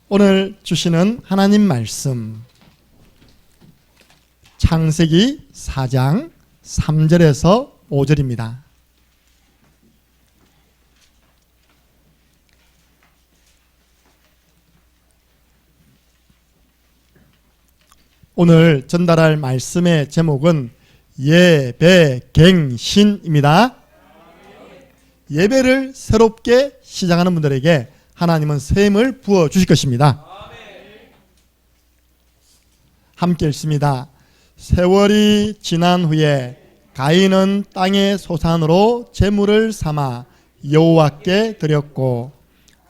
오늘 주시는 하나님 말씀 창세기 4장 3절에서 5절입니다. 오늘 전달할 말씀의 제목은 예배갱신입니다. 예배를 새롭게 시작하는 분들에게 하나님은 새 힘을 부어주실 것입니다. 함께 읽습니다. 세월이 지난 후에 가인은 땅의 소산으로 제물을 삼아 여호와께 드렸고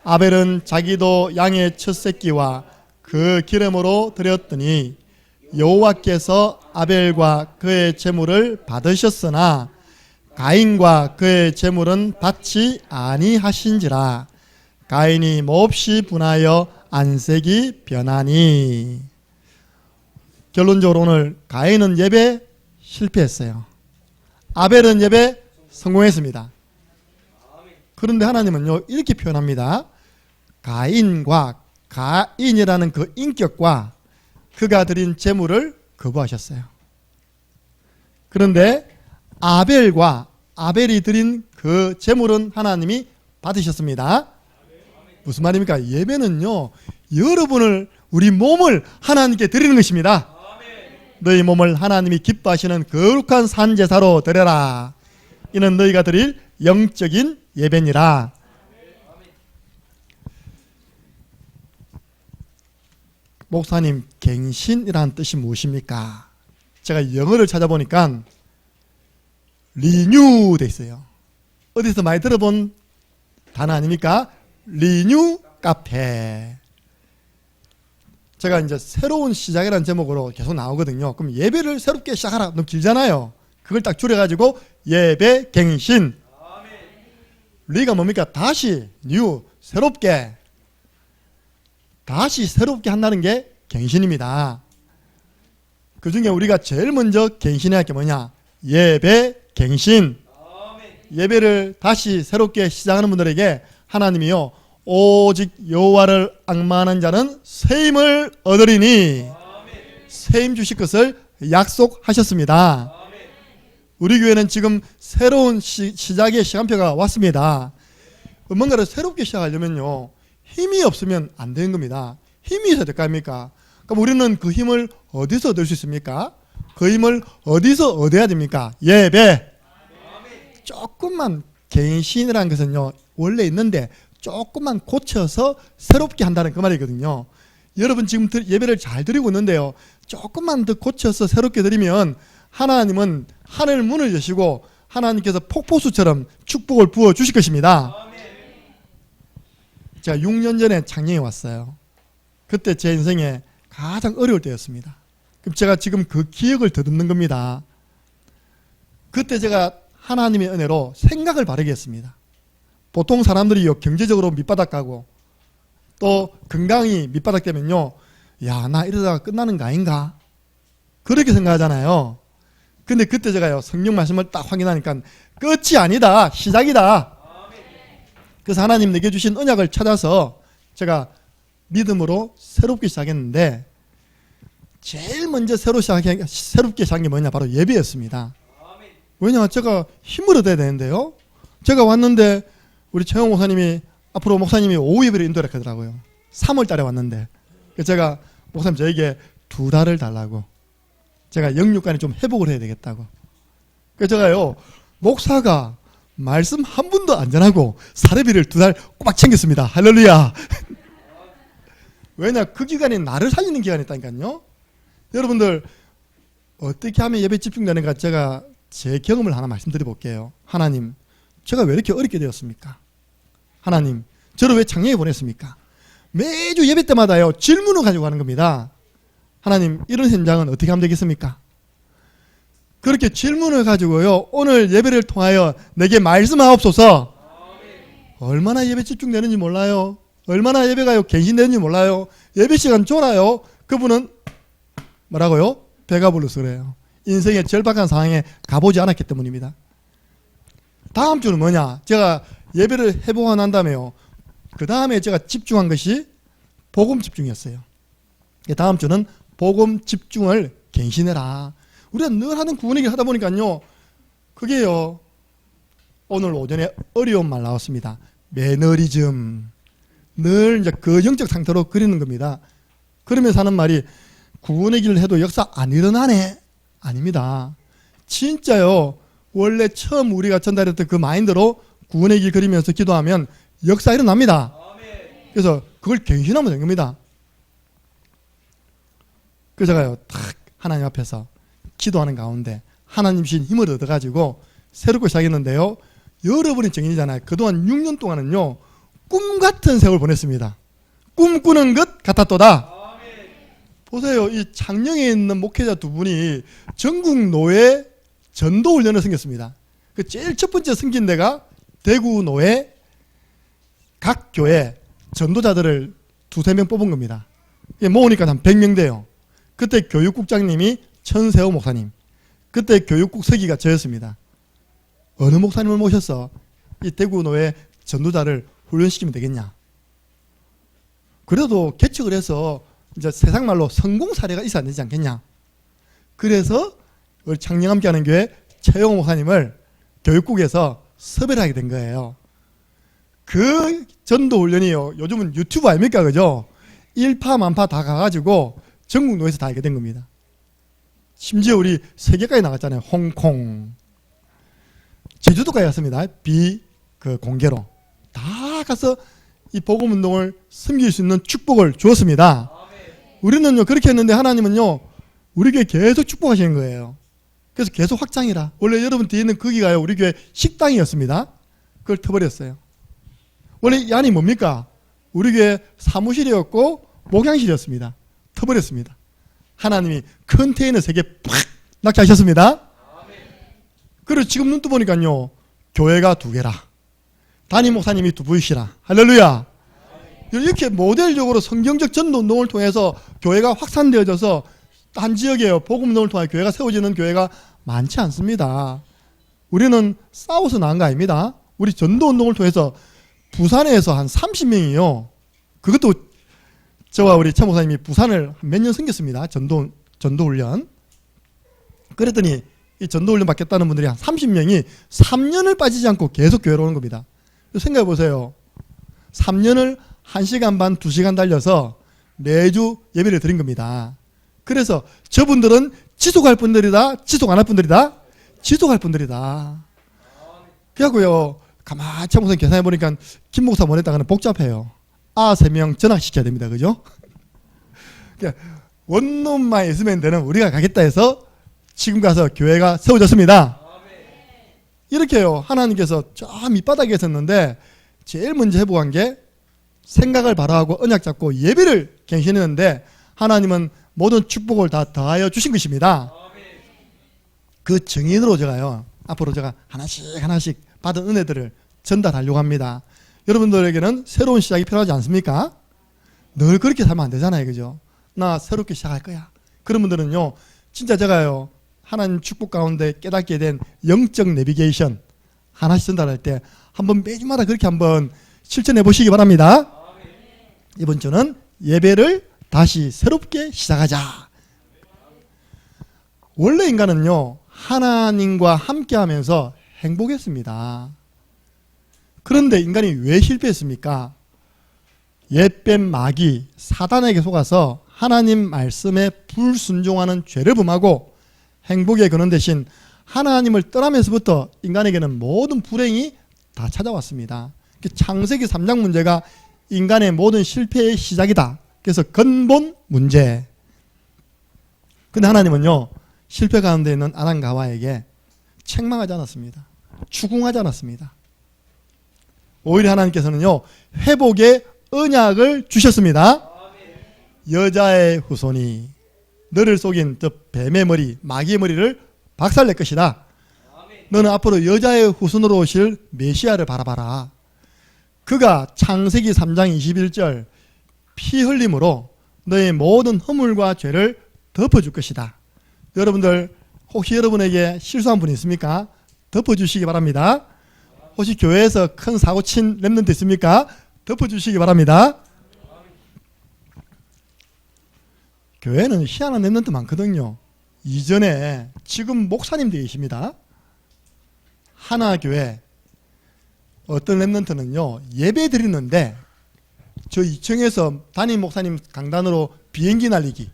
아벨은 자기도 양의 첫 새끼와 그 기름으로 드렸더니 여호와께서 아벨과 그의 제물을 받으셨으나 가인과 그의 제물은 받지 아니하신지라. 가인이 몹시 분하여 안색이 변하니. 결론적으로 오늘 가인은 예배 실패했어요. 아벨은 예배 성공했습니다. 그런데 하나님은요 이렇게 표현합니다. 가인이라는 그 인격과 그가 드린 제물을 거부하셨어요. 그런데 아벨이 드린 그 제물은 하나님이 받으셨습니다. 무슨 말입니까? 예배는요 우리 몸을 하나님께 드리는 것입니다. 너희 몸을 하나님이 기뻐하시는 거룩한 산제사로 드려라. 이는 너희가 드릴 영적인 예배니라. 목사님, 갱신이라는 뜻이 무엇입니까? 제가 영어를 찾아보니까 리뉴 돼 있어요. 어디서 많이 들어본 단어 아닙니까? 리뉴 카페. 제가 이제 새로운 시작이라는 제목으로 계속 나오거든요. 그럼 예배를 새롭게 시작하라. 너무 길잖아요. 그걸 딱 줄여가지고 예배 갱신. 리가 뭡니까? 다시 새롭게 한다는 게 갱신입니다. 그 중에 우리가 제일 먼저 갱신해야 할 게 뭐냐? 예배 갱신. 예배를 다시 새롭게 시작하는 분들에게 하나님이요 오직 여호와를 앙망하는 자는 새 힘을 얻으리니 새 힘 주실 것을 약속하셨습니다. 우리 교회는 지금 새로운 시작의 시간표가 왔습니다. 뭔가를 새롭게 시작하려면요 힘이 없으면 안 되는 겁니다. 힘이 있어야 될 거 아닙니까? 그럼 우리는 그 힘을 어디서 얻을 수 있습니까? 그 힘을 어디서 얻어야 됩니까? 예배. 조금만 갱신이라는 것은요 원래 있는데 조금만 고쳐서 새롭게 한다는 그 말이거든요. 여러분 지금 예배를 잘 드리고 있는데요 조금만 더 고쳐서 새롭게 드리면 하나님은 하늘 문을 여시고 하나님께서 폭포수처럼 축복을 부어 주실 것입니다. 제가 6년 전에 창녕에 왔어요. 그때 제 인생에 가장 어려울 때였습니다. 그럼 제가 지금 그 기억을 더듬는 겁니다. 그때 제가 하나님의 은혜로 생각을 바르게 했습니다. 보통 사람들이 경제적으로 밑바닥 가고 또 건강이 밑바닥 되면요 야, 나 이러다가 끝나는 거 아닌가? 그렇게 생각하잖아요. 근데 그때 제가요 성경 말씀을 딱 확인하니까 끝이 아니다, 시작이다. 그래서 하나님 내게 주신 언약을 찾아서 제가 믿음으로 새롭게 시작했는데 제일 먼저 새롭게 시작한 게 뭐냐? 바로 예배였습니다. 왜냐? 제가 힘을 얻어야 되는데요. 제가 왔는데 우리 최영 목사님이 앞으로 목사님이 오후 예배를 인도하라 하더라고요. 3월 달에 왔는데 그래서 제가 목사님 저에게 2달을 달라고, 제가 영육간에 좀 회복을 해야 되겠다고. 그래서 제가요 목사가 말씀 한 분도 안 전하고 사례비를 2달 꼬박 챙겼습니다. 할렐루야. 왜냐? 그 기간이 나를 살리는 기간이었다니까요. 여러분들 어떻게 하면 예배 집중되는가, 제가 제 경험을 하나 말씀드려 볼게요. 하나님, 제가 왜 이렇게 어렵게 되었습니까? 하나님, 저를 왜 창녕에 보냈습니까? 매주 예배 때마다요 질문을 가지고 가는 겁니다. 하나님, 이런 현장은 어떻게 하면 되겠습니까? 그렇게 질문을 가지고요 오늘 예배를 통하여 내게 말씀하옵소서. 얼마나 예배 집중되는지 몰라요. 얼마나 예배가요 갱신되는지 몰라요. 예배 시간 졸아요. 그분은 뭐라고요? 배가 불러서 그래요. 인생의 절박한 상황에 가보지 않았기 때문입니다. 다음 주는 뭐냐? 제가 예배를 해보고 난 다음에요 그 다음에 제가 집중한 것이 복음 집중이었어요. 다음 주는 복음 집중을 갱신해라. 우리가 늘 하는 구원얘기를 하다 보니까요, 그게요, 오늘 오전에 어려운 말 나왔습니다. 매너리즘. 늘 이제 그 영적 상태로 그리는 겁니다. 그러면서 하는 말이 구원의 길을 해도 역사 안 일어나네. 아닙니다. 진짜요, 원래 처음 우리가 전달했던 그 마인드로 구원의 길 그리면서 기도하면 역사 일어납니다. 그래서 그걸 갱신하면 된 겁니다. 그래서 제가요, 딱 하나님 앞에서 기도하는 가운데 하나님신 힘을 얻어가지고 새롭게 시작했는데요, 여러분이 정인이잖아요. 그동안 6년 동안은요, 꿈 같은 세월 보냈습니다. 꿈꾸는 것 같았도다. 보세요, 이 창녕에 있는 목회자 두 분이 전국 노예 전도 훈련을 섬겼습니다. 그 제일 첫 번째 섬긴 데가 대구 노예 각 교회 전도자들을 두세 명 뽑은 겁니다. 모으니까 한 100명 돼요. 그때 교육국장님이 천세호 목사님, 그때 교육국 서기가 저였습니다. 어느 목사님을 모셔서 이 대구 노예 전도자를 훈련시키면 되겠냐. 그래도 개척을 해서 이제 세상 말로 성공 사례가 있어야 되지 않겠냐. 그래서 우리 창녕함께하는 교회 최영호 목사님을 교육국에서 섭외를 하게 된 거예요. 그 전도 훈련이요, 요즘은 유튜브 아닙니까, 그죠? 일파만파 다 가가지고 전국 노예에서 다 알게 된 겁니다. 심지어 우리 세계까지 나갔잖아요. 홍콩, 제주도까지 갔습니다. 공개로 다 가서 이 복음 운동을 섬길 수 있는 축복을 주었습니다. 우리는요 그렇게 했는데 하나님은요 우리 교회 계속 축복하시는 거예요. 그래서 계속 확장이라. 원래 여러분 뒤에 있는 거기가요 우리 교회 식당이었습니다. 그걸 터버렸어요. 원래 이 안이 뭡니까? 우리 교회 사무실이었고 목양실이었습니다. 터버렸습니다. 하나님이 컨테이너 3개 팍 낚시하셨습니다. 그리고 지금 눈 떠보니까요 교회가 2개라, 담임 목사님이 2분이시라. 할렐루야. 이렇게 모델적으로 성경적 전도 운동을 통해서 교회가 확산되어져서 한 지역에요 복음 운동을 통해 교회가 세워지는 교회가 많지 않습니다. 우리는 싸워서 나은 거 아닙니다. 우리 전도 운동을 통해서 부산에서 한 30명이요. 그것도 저와 우리 차 목사님이 부산을 몇 년 섬겼습니다. 전도 훈련. 그랬더니 이 전도 훈련 받겠다는 분들이 한 30명이 3년을 빠지지 않고 계속 교회로 오는 겁니다. 생각해 보세요. 3년을 1시간 반, 2시간 달려서 매주 예배를 드린 겁니다. 그래서 저분들은 지속할 분들이다, 지속 안 할 분들이다? 지속할 분들이다. 그래갖고요, 가만히 차 목사님 계산해 보니까 김 목사 보냈다가는 복잡해요. 3명 전학시켜야 됩니다. 그죠? 그러니까 원룸만 있으면 되는 우리가 가겠다 해서 지금 가서 교회가 세워졌습니다. 이렇게요, 하나님께서 저 밑바닥에 있었는데 제일 먼저 회복한 게 생각을 바로하고 언약 잡고 예배를 갱신했는데 하나님은 모든 축복을 다 더하여 주신 것입니다. 그 증인으로 제가요 앞으로 제가 하나씩 받은 은혜들을 전달하려고 합니다. 여러분들에게는 새로운 시작이 필요하지 않습니까? 늘 그렇게 살면 안 되잖아요. 그죠? 나 새롭게 시작할 거야. 그런 분들은요 진짜 제가요 하나님 축복 가운데 깨닫게 된 영적 내비게이션 하나씩 전달할 때 한번 매주마다 그렇게 한번 실천해 보시기 바랍니다. 이번 주는 예배를 다시 새롭게 시작하자. 원래 인간은요 하나님과 함께하면서 행복했습니다. 그런데 인간이 왜 실패했습니까? 옛뱀 마귀 사단에게 속아서 하나님 말씀에 불순종하는 죄를 범하고 행복의 근원 대신 하나님을 떠나면서부터 인간에게는 모든 불행이 다 찾아왔습니다. 창세기 3장 문제가 인간의 모든 실패의 시작이다. 그래서 근본 문제. 근데 하나님은요 실패 가운데 있는 아담과 하와에게 책망하지 않았습니다. 추궁하지 않았습니다. 오히려 하나님께서는요 회복의 언약을 주셨습니다. 여자의 후손이 너를 속인 저 뱀의 머리, 마귀의 머리를 박살낼 것이다. 너는 앞으로 여자의 후손으로 오실 메시아를 바라봐라. 그가 창세기 3장 21절 피 흘림으로 너의 모든 허물과 죄를 덮어줄 것이다. 여러분들 혹시 여러분에게 실수한 분이 있습니까? 덮어주시기 바랍니다. 혹시 교회에서 큰 사고 친 렘넌트 있습니까? 덮어주시기 바랍니다. 교회는 희한한 랩런트 많거든요. 이전에 지금 목사님들이 계십니다. 하나교회 어떤 랩런트는요, 예배 드리는데 저 2층에서 담임 목사님 강단으로 비행기 날리기,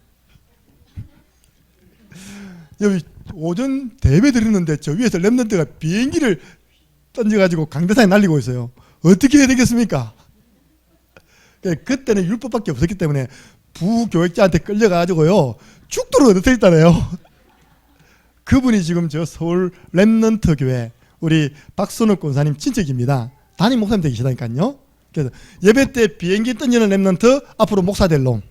여기 오전 대회 드리는데 저 위에서 랩런트가 비행기를 던져가지고 강대상에 날리고 있어요. 어떻게 해야 되겠습니까? 그때는 율법밖에 없었기 때문에 부교육자한테 끌려가지고요 죽도록 얻어뜨렸다네요. 그분이 지금 저 서울 랩런트 교회 우리 박선욱 권사님 친척입니다. 담임 목사님 되시다니까요. 그래서 예배 때 비행기 던지는 랩런트 앞으로 목사 될 놈.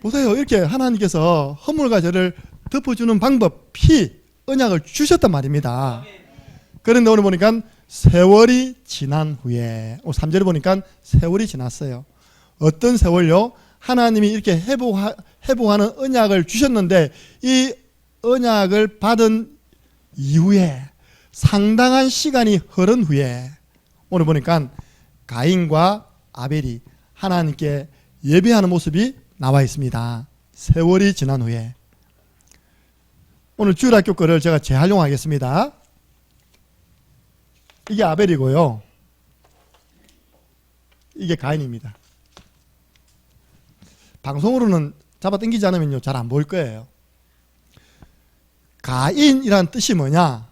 보세요. 이렇게 하나님께서 허물과 죄를 덮어주는 방법, 피, 언약을 주셨단 말입니다. 그런데 오늘 보니까 세월이 지난 후에 3절에 보니까 세월이 지났어요. 어떤 세월요? 하나님이 이렇게 회복하는 언약을 주셨는데 이 언약을 받은 이후에 상당한 시간이 흐른 후에 오늘 보니까 가인과 아벨이 하나님께 예배하는 모습이 나와 있습니다. 세월이 지난 후에. 오늘 주일학교 거를 제가 재활용하겠습니다. 이게 아벨이고요. 이게 가인입니다. 방송으로는 잡아 당기지 않으면요 잘 안 보일 거예요. 가인이란 뜻이 뭐냐?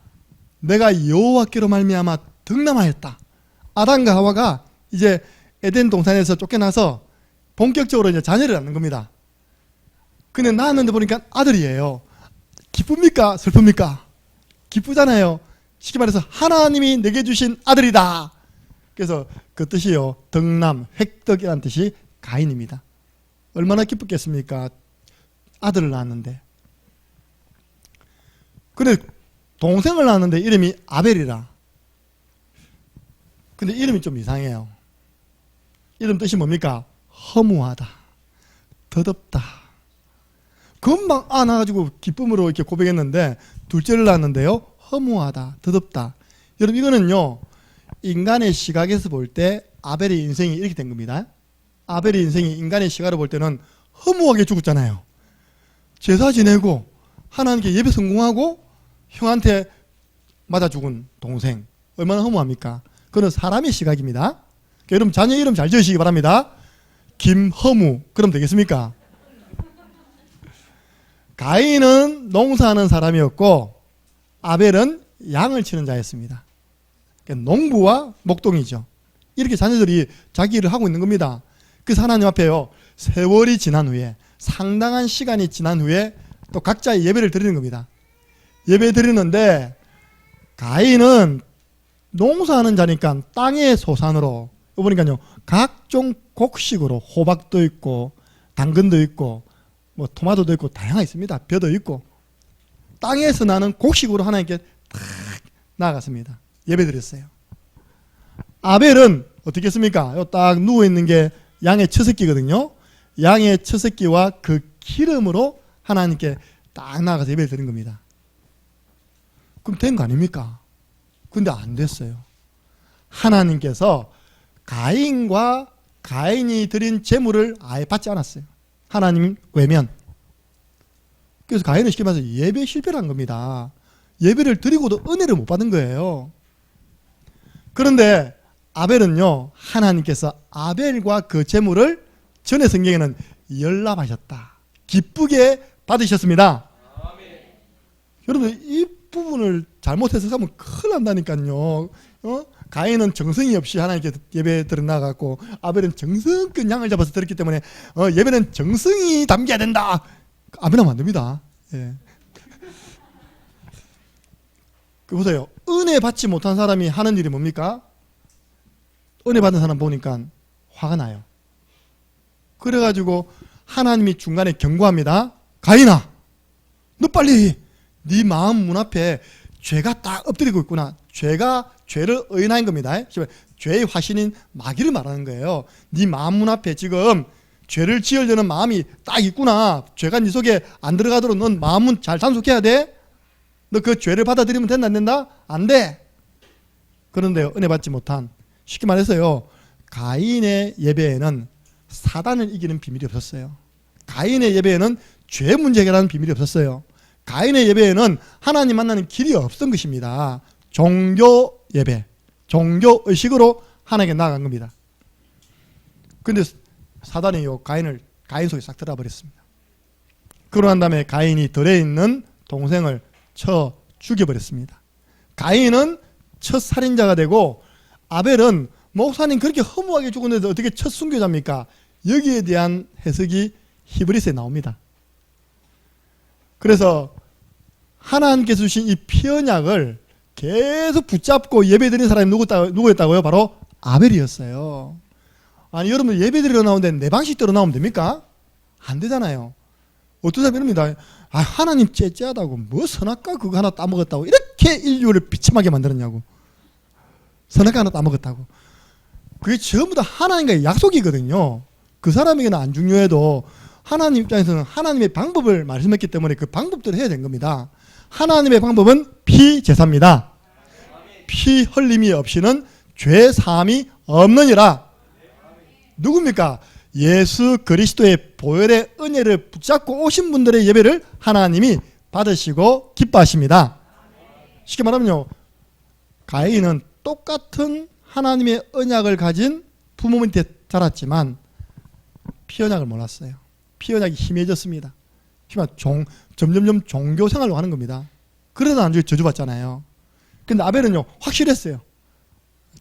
내가 여호와께로 말미암아 득남하였다. 아담과 하와가 이제 에덴 동산에서 쫓겨나서 본격적으로 이제 자녀를 낳는 겁니다. 근데 낳았는데 보니까 아들이에요. 기쁩니까? 슬픕니까? 기쁘잖아요. 쉽게 말해서 하나님이 내게 주신 아들이다. 그래서 그 뜻이요, 득남, 획득이라는 뜻이 가인입니다. 얼마나 기쁘겠습니까? 아들을 낳았는데. 근데 동생을 낳았는데 이름이 아벨이라. 근데 이름이 좀 이상해요. 이름 뜻이 뭡니까? 허무하다, 더덥다. 금방 낳아가지고 기쁨으로 이렇게 고백했는데 둘째를 낳았는데요, 허무하다, 더덥다. 여러분 이거는요 인간의 시각에서 볼 때 아벨의 인생이 이렇게 된 겁니다. 아벨의 인생이 인간의 시각으로 볼 때는 허무하게 죽었잖아요. 제사 지내고 하나님께 예배 성공하고 형한테 맞아 죽은 동생, 얼마나 허무합니까? 그건 사람의 시각입니다. 그러니까 여러분 자녀 이름 잘 지으시기 바랍니다. 김허무 그럼 되겠습니까? 가인은 농사하는 사람이었고 아벨은 양을 치는 자였습니다. 그러니까 농부와 목동이죠. 이렇게 자녀들이 자기 일을 하고 있는 겁니다. 그래서 하나님 앞에요 세월이 지난 후에, 상당한 시간이 지난 후에 또 각자의 예배를 드리는 겁니다. 예배 드리는데 가인은 농사하는 자니까 땅의 소산으로, 보니까요 각종 곡식으로 호박도 있고 당근도 있고 뭐 토마토도 있고 다양하게 있습니다. 벼도 있고 땅에서 나는 곡식으로 하나님께 탁 나아갔습니다. 예배 드렸어요. 아벨은 어떻게 했습니까? 딱 누워있는 게 양의 처새끼거든요. 양의 처새끼와 그 기름으로 하나님께 딱 나아가서 예배를 드린 겁니다. 그럼 된 거 아닙니까? 근데 안 됐어요. 하나님께서 가인과 가인이 드린 제물을 아예 받지 않았어요. 하나님 외면. 그래서 가인은 쉽게 말해서 예배 실패를 한 겁니다. 예배를 드리고도 은혜를 못 받은 거예요. 그런데 아벨은요 하나님께서 아벨과 그 제물을 전에 성경에는 열납하셨다, 기쁘게 받으셨습니다. 아멘. 여러분 이 부분을 잘못해서 하면 큰일 난다니까요. 가인은 정성이 없이 하나님께 예배 드려나갔고 아벨은 정성껏 양을 잡아서 드렸기 때문에 예배는 정성이 담겨야 된다. 아멘하면 안 됩니다. 예. 보세요. 은혜 받지 못한 사람이 하는 일이 뭡니까? 은혜 받은 사람 보니까 화가 나요. 그래가지고 하나님이 중간에 경고합니다. 가인아, 너 빨리 네 마음 문 앞에 죄가 딱 엎드리고 있구나. 죄가 죄를 의인한 겁니다. 죄의 화신인 마귀를 말하는 거예요. 네 마음 문 앞에 지금 죄를 지으려는 마음이 딱 있구나. 죄가 네 속에 안 들어가도록 넌 마음은 잘 단속해야 돼. 너 그 죄를 받아들이면 된다 안 된다? 안 돼. 그런데 은혜 받지 못한, 쉽게 말해서요 가인의 예배에는 사단을 이기는 비밀이 없었어요. 가인의 예배에는 죄 문제 해결하는 비밀이 없었어요. 가인의 예배에는 하나님 만나는 길이 없었던 것입니다. 종교 예배, 종교 의식으로 하나님께 나아간 겁니다. 그런데 사단이 가인 속에 싹 들어와 버렸습니다. 그러고 난 다음에 가인이 덜에 있는 동생을 쳐 죽여버렸습니다. 가인은 첫 살인자가 되고 아벨은 목사님 그렇게 허무하게 죽었는데 어떻게 첫 순교자입니까? 여기에 대한 해석이 히브리서에 나옵니다. 그래서 하나님께서 주신 이 피언약을 계속 붙잡고 예배드린 사람이 누구였다고요? 바로 아벨이었어요. 아니 여러분 예배드리러 나오는데 내 방식대로 나오면 됩니까? 안 되잖아요. 어떤 사람이 이럽니다. 아, 하나님 째째하다고 뭐 선악과 그거 하나 따먹었다고 이렇게 인류를 비참하게 만들었냐고. 선악과 하나 따먹었다고. 그게 전부 다 하나님과의 약속이거든요. 그 사람에게는 안 중요해도 하나님 입장에서는 하나님의 방법을 말씀했기 때문에 그 방법대로 해야 된 겁니다. 하나님의 방법은 피제사입니다. 피 흘림이 없이는 죄 사함이 없느니라. 누굽니까? 예수 그리스도의 보혈의 은혜를 붙잡고 오신 분들의 예배를 하나님이 받으시고 기뻐하십니다. 쉽게 말하면요, 가인은 똑같은 하나님의 언약을 가진 부모 밑에 자랐지만 피언약을 몰랐어요. 피언약이 희미해졌습니다. 점점점 종교 생활로 하는 겁니다. 그러다 나중에 저주받잖아요. 근데 아벨은요 확실했어요.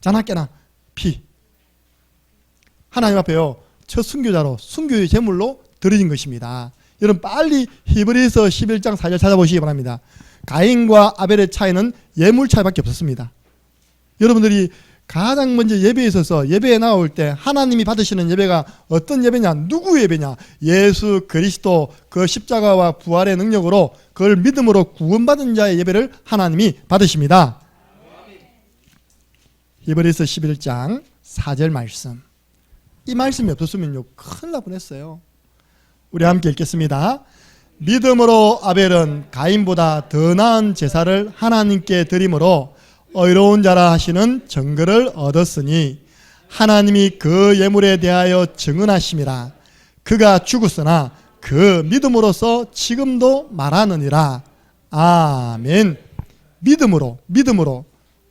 자나깨나 피. 하나님 앞에요 첫 순교자로 순교의 제물로 드려진 것입니다. 여러분 빨리 히브리서 11장 4절 찾아보시기 바랍니다. 가인과 아벨의 차이는 예물 차이밖에 없었습니다. 여러분들이 가장 먼저 예배에 있어서 예배에 나올 때 하나님이 받으시는 예배가 어떤 예배냐, 누구의 예배냐, 예수 그리스도 그 십자가와 부활의 능력으로 그걸 믿음으로 구원받은 자의 예배를 하나님이 받으십니다. 히브리서 11장 4절 말씀, 이 말씀이 없었으면요 큰일 날 뻔했어요. 우리 함께 읽겠습니다. 믿음으로 아벨은 가인보다 더 나은 제사를 하나님께 드림으로 의로운 자라 하시는 증거를 얻었으니 하나님이 그 예물에 대하여 증언하심이라. 그가 죽었으나 그 믿음으로써 지금도 말하느니라. 아멘. 믿음으로.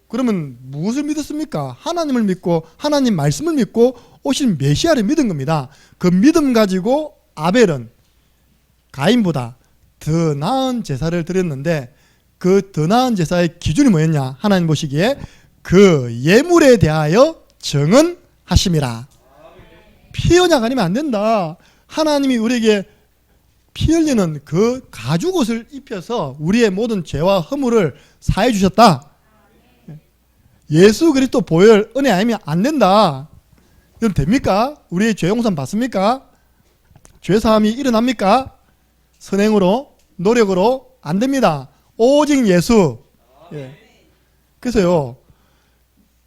그러면 무엇을 믿었습니까? 하나님을 믿고 하나님 말씀을 믿고 오신 메시아를 믿은 겁니다. 그 믿음 가지고 아벨은 가인보다 더 나은 제사를 드렸는데 그 더 나은 제사의 기준이 뭐였냐? 하나님 보시기에 그 예물에 대하여 증언하심이라. 피 언약 아니면 안 된다. 하나님이 우리에게 피 흘리는 그 가죽옷을 입혀서 우리의 모든 죄와 허물을 사해 주셨다. 예수 그리스도 보혈 은혜 아니면 안 된다. 이건 됩니까? 우리의 죄 용서 받습니까? 죄 사함이 일어납니까? 선행으로 노력으로 안 됩니다. 오직 예수. 예. 그래서요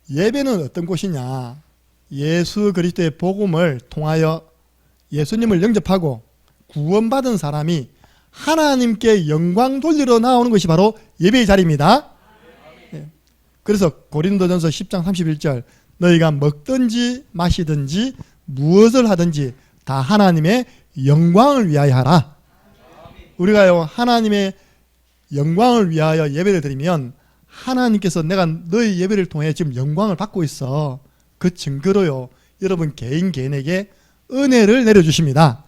예배는 어떤 곳이냐, 예수 그리스도의 복음을 통하여 예수님을 영접하고 구원받은 사람이 하나님께 영광 돌리러 나오는 것이 바로 예배의 자리입니다. 예. 그래서 고린도전서 10장 31절, 너희가 먹든지 마시든지 무엇을 하든지 다 하나님의 영광을 위하여 하라. 우리가요 하나님의 영광을 위하여 예배를 드리면 하나님께서 내가 너희 예배를 통해 지금 영광을 받고 있어. 그 증거로요 여러분 개인에게 은혜를 내려주십니다.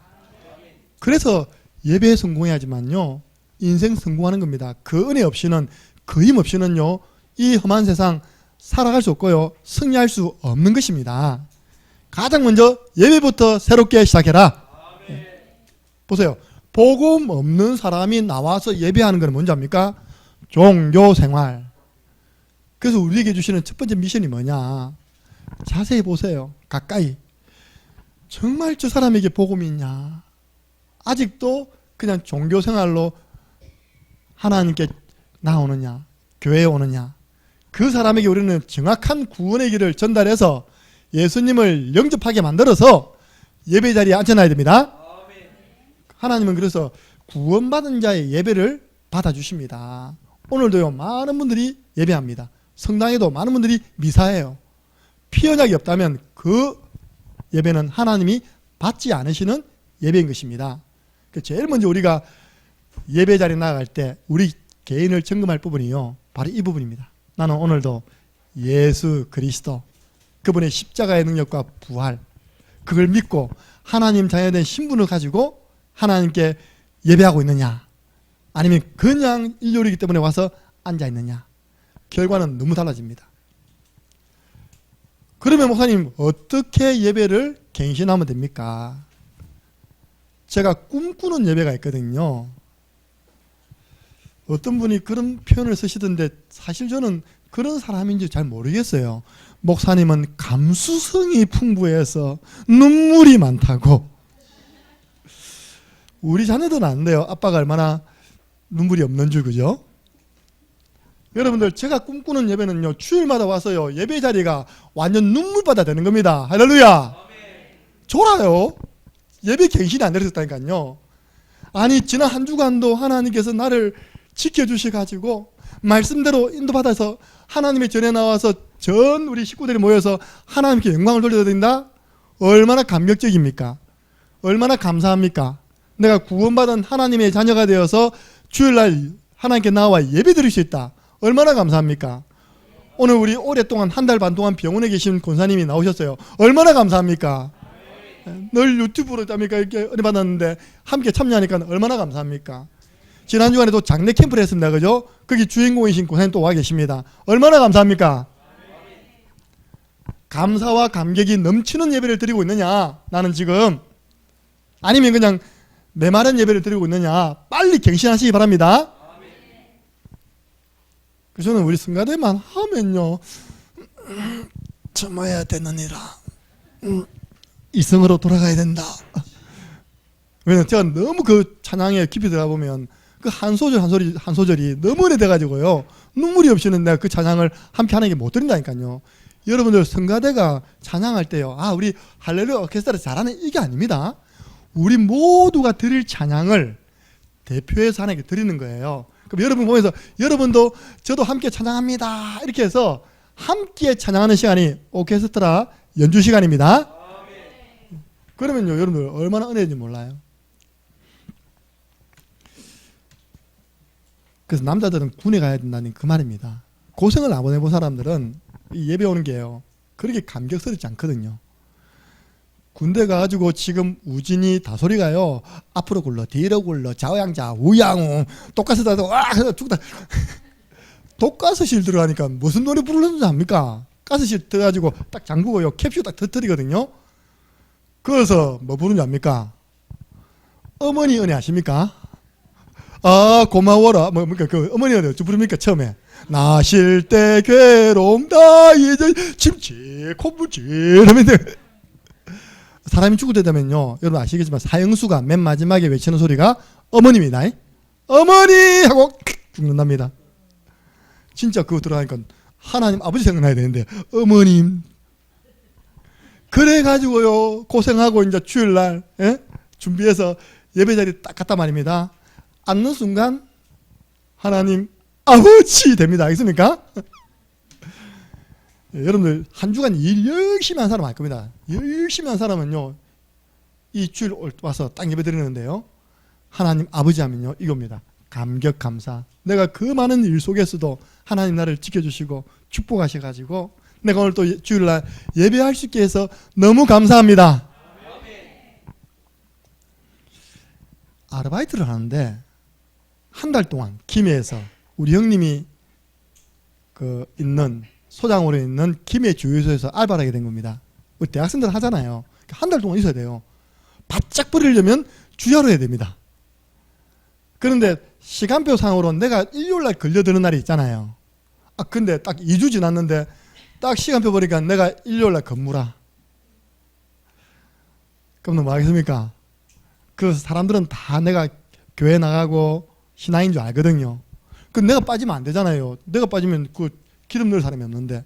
그래서 예배에 성공해야지만요 인생 성공하는 겁니다. 그 은혜 없이는, 그 힘 없이는요 이 험한 세상 살아갈 수 없고요 승리할 수 없는 것입니다. 가장 먼저 예배부터 새롭게 시작해라. 보세요. 복음 없는 사람이 나와서 예배하는 건 뭔지 압니까? 종교생활. 그래서 우리에게 주시는 첫 번째 미션이 뭐냐? 자세히 보세요. 가까이. 정말 저 사람에게 복음이 있냐? 아직도 그냥 종교생활로 하나님께 나오느냐? 교회에 오느냐? 그 사람에게 우리는 정확한 구원의 길을 전달해서 예수님을 영접하게 만들어서 예배 자리에 앉혀놔야 됩니다. 하나님은 그래서 구원받은 자의 예배를 받아주십니다. 오늘도요 많은 분들이 예배합니다. 성당에도 많은 분들이 미사해요. 피 언약이 없다면 그 예배는 하나님이 받지 않으시는 예배인 것입니다. 제일 먼저 우리가 예배 자리에 나아갈 때 우리 개인을 점검할 부분이요, 바로 이 부분입니다. 나는 오늘도 예수 그리스도, 그분의 십자가의 능력과 부활, 그걸 믿고 하나님 자녀된 신분을 가지고 하나님께 예배하고 있느냐, 아니면 그냥 일요일이기 때문에 와서 앉아 있느냐. 결과는 너무 달라집니다. 그러면 목사님, 어떻게 예배를 갱신하면 됩니까? 제가 꿈꾸는 예배가 있거든요. 어떤 분이 그런 표현을 쓰시던데 사실 저는 그런 사람인지 잘 모르겠어요. 목사님은 감수성이 풍부해서 눈물이 많다고. 우리 자녀들은 안 돼요. 아빠가 얼마나 눈물이 없는 줄, 그죠? 여러분들, 제가 꿈꾸는 예배는요, 주일마다 와서요, 예배 자리가 완전 눈물바다 되는 겁니다. 할렐루야. 좋아요. 예배 갱신이 안 되셨다니까요. 아니, 지난 한 주간도 하나님께서 나를 지켜주셔가지고 말씀대로 인도받아서 하나님의 전에 나와서 전 우리 식구들이 모여서 하나님께 영광을 돌려드린다? 얼마나 감격적입니까? 얼마나 감사합니까? 내가 구원받은 하나님의 자녀가 되어서 주일날 하나님께 나와 예배 드릴 수 있다. 얼마나 감사합니까? 오늘 우리 오랫동안 한 달 반 동안 병원에 계신 권사님이 나오셨어요. 얼마나 감사합니까? 늘 유튜브로 이렇게 은혜 받았는데 함께 참여하니까 얼마나 감사합니까? 지난 주간에도 장례 캠프를 했습니다. 그죠? 거기 주인공이신 권사님 또 와 계십니다. 얼마나 감사합니까? 감사와 감격이 넘치는 예배를 드리고 있느냐, 나는 지금, 아니면 그냥 메마른 예배를 드리고 있느냐, 빨리 갱신하시기 바랍니다. 그래서 저는 우리 성가대만 하면요, 참아야 되느니라, 이성으로 돌아가야 된다. 왜냐면 제가 너무 그 찬양에 깊이 들어가 보면 그 한 소절 한 소절이 너무 오래돼가지고요, 눈물이 없이는 내가 그 찬양을 함께 하는 게 못 드린다니까요. 여러분들, 성가대가 찬양할 때요, 아, 우리 할렐루야 오케스트라 잘하는, 이게 아닙니다. 우리 모두가 드릴 찬양을 대표해서 하나님께 드리는 거예요. 그럼 여러분 보면서 여러분도 저도 함께 찬양합니다 이렇게 해서 함께 찬양하는 시간이 오케스트라 연주 시간입니다. 그러면요, 여러분들 얼마나 은혜인지 몰라요. 그래서 남자들은 군에 가야 된다는 그 말입니다. 고생을 안 해본 사람들은 이 예배 오는 게요, 그렇게 감격스럽지 않거든요. 군대 가가지고 지금 우진이 다소리가요, 앞으로 굴러 뒤로 굴러 좌우양자 우양우 독가스다 와 죽다. 독가스실 들어가니까 무슨 노래 부르는지 압니까? 가스실 들어가지고 딱 잠그고요, 캡슐 딱 터뜨리거든요. 그래서 뭐 부르는지 압니까? 어머니 은혜 아십니까? 아 고마워라, 뭡니까 그 어머니 은혜 어찌 부릅니까? 처음에 나 쉴 때 괴로움 다 이제 침치 콧물질 하면 사람이 죽을 때 되면요, 여러분 아시겠지만 사형수가 맨 마지막에 외치는 소리가 어머님이다. 어머니 하고 죽는답니다. 진짜 그거 들어가니까 하나님 아버지 생각나야 되는데 어머님. 그래가지고요, 고생하고 이제 주일날 준비해서 예배자리 딱 갔단 말입니다. 앉는 순간 하나님 아버지 됩니다. 알겠습니까? 여러분들 한 주간 일 열심히 한 사람 알 겁니다. 열심히 한 사람은요, 이 주일 와서 딱 예배 드리는데요, 하나님 아버지 하면요 이겁니다. 감격 감사. 내가 그 많은 일 속에서도 하나님 나를 지켜주시고 축복하셔가지고 내가 오늘 또 주일날 예배할 수 있게 해서 너무 감사합니다. 아르바이트를 하는데 한 달 동안 김해에서 우리 형님이 그 있는 소장으로 있는 김해 주유소에서 알바를 하게 된 겁니다. 우리 대학생들 하잖아요. 한 달 동안 있어야 돼요. 바짝 버리려면 주야로 해야 됩니다. 그런데 시간표 상으로 내가 일요일날 걸려드는 날이 있잖아요. 아 근데 딱 2주 지났는데 딱 시간표 보니까 내가 일요일날 근무라. 그럼 뭐 하겠습니까? 그 사람들은 다 내가 교회 나가고 신앙인 줄 알거든요. 그 내가 빠지면 안 되잖아요. 내가 빠지면 그 기름 넣을 사람이 없는데.